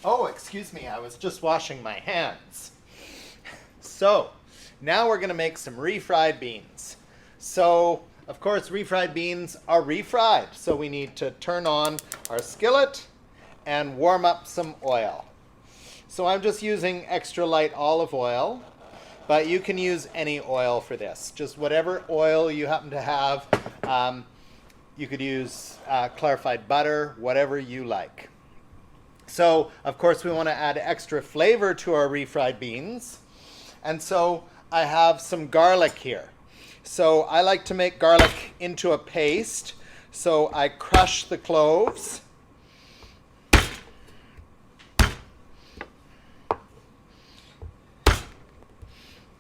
Oh, excuse me, I was just washing my hands. So, now we're going to make some refried beans. So, of course, refried beans are refried. So we need to turn on our skillet and warm up some oil. So I'm just using extra light olive oil, but you can use any oil for this. Just whatever oil you happen to have. You could use clarified butter, whatever you like. So, of course, we want to add extra flavor to our refried beans. And so I have some garlic here. So I like to make garlic into a paste. So I crush the cloves.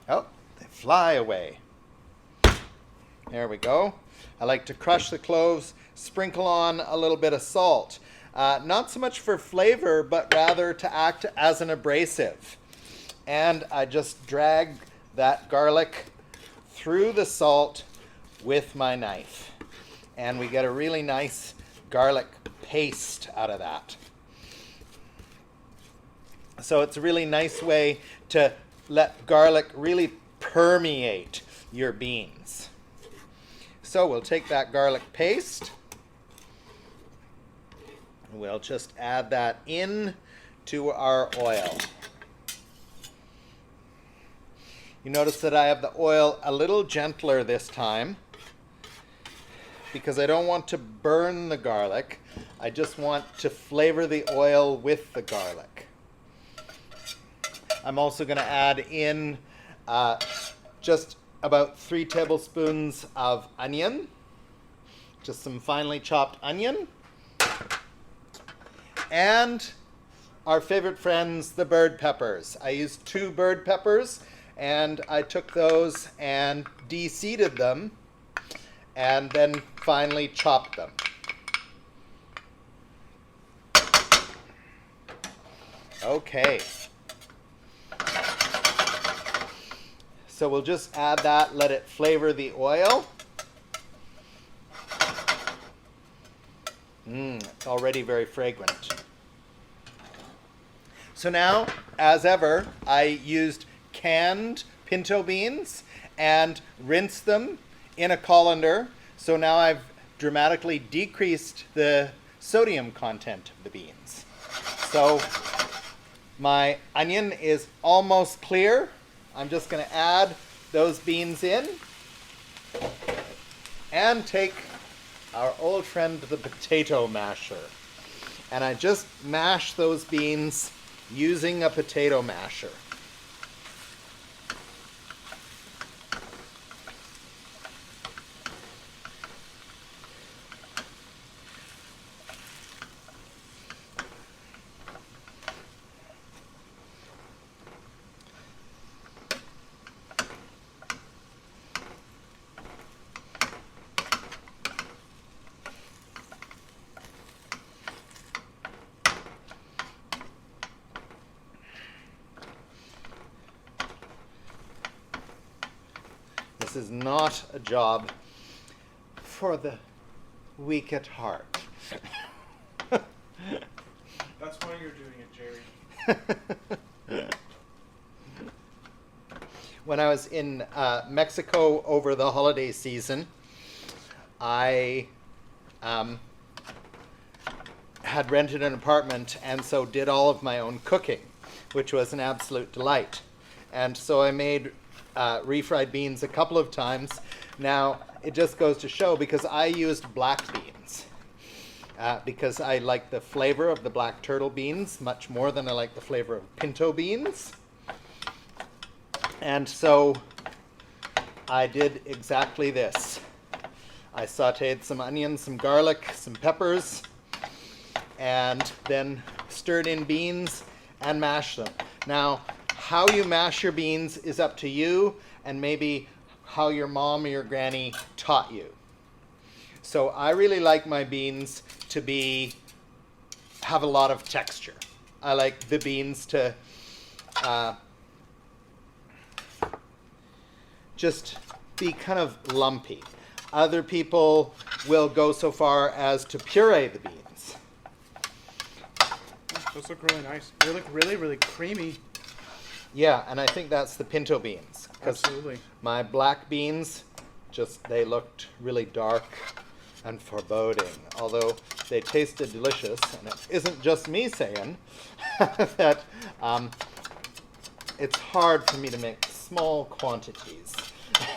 Oh, they fly away. There we go. I like to crush the cloves, sprinkle on a little bit of salt. Not so much for flavor, but rather to act as an abrasive. And I just drag that garlic through the salt with my knife. And we get a really nice garlic paste out of that. So it's a really nice way to let garlic really permeate your beans. So we'll take that garlic paste. We'll just add that in to our oil. You notice that I have the oil a little gentler this time because I don't want to burn the garlic. I just want to flavor the oil with the garlic. I'm also going to add in just about 3 tablespoons of onion, just some finely chopped onion, and our favorite friends, the bird peppers. I used 2 bird peppers, and I took those and de-seeded them, and then finally chopped them. Okay. So we'll just add that, let it flavor the oil. It's already very fragrant. So now, as ever, I used canned pinto beans and rinsed them in a colander. So now I've dramatically decreased the sodium content of the beans. So my onion is almost clear. I'm just going to add those beans in and take our old friend, the potato masher. And I just mash those beans using a potato masher. This is not a job for the weak at heart. That's why you're doing it, Jerry. When I was in Mexico over the holiday season, I had rented an apartment and so did all of my own cooking, which was an absolute delight. And so I made refried beans a couple of times. Now, it just goes to show, because I used black beans, because I like the flavor of the black turtle beans much more than I like the flavor of pinto beans. And so I did exactly this. I sauteed some onions, some garlic, some peppers, and then stirred in beans and mashed them. Now, how you mash your beans is up to you, and maybe how your mom or your granny taught you. So I really like my beans to have a lot of texture. I like the beans to just be kind of lumpy. Other people will go so far as to puree the beans. Those look really nice. They look really, really creamy. Yeah, and I think that's the pinto beans. 'Cause Absolutely. my black beans, they looked really dark and foreboding. Although they tasted delicious, and it isn't just me saying that it's hard for me to make small quantities.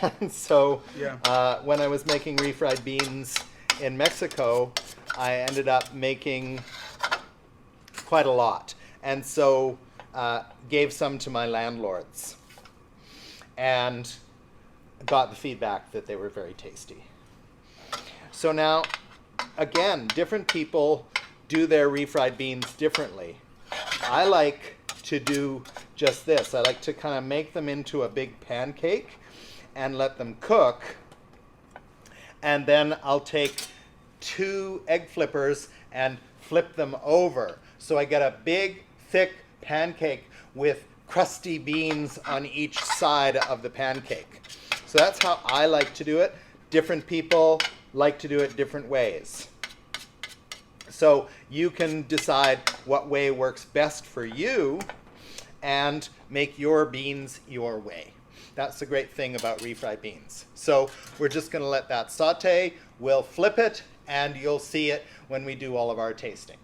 And so Yeah. when I was making refried beans in Mexico, I ended up making quite a lot. And so gave some to my landlords and got the feedback that they were very tasty. So now, again, different people do their refried beans differently. I like to do just this. I like to kind of make them into a big pancake and let them cook. And then I'll take 2 egg flippers and flip them over. So I get a big, thick pancake with crusty beans on each side of the pancake. So that's how I like to do it. Different people like to do it different ways. So you can decide what way works best for you and make your beans your way. That's the great thing about refried beans. So we're just going to let that saute. We'll flip it, and you'll see it when we do all of our tasting.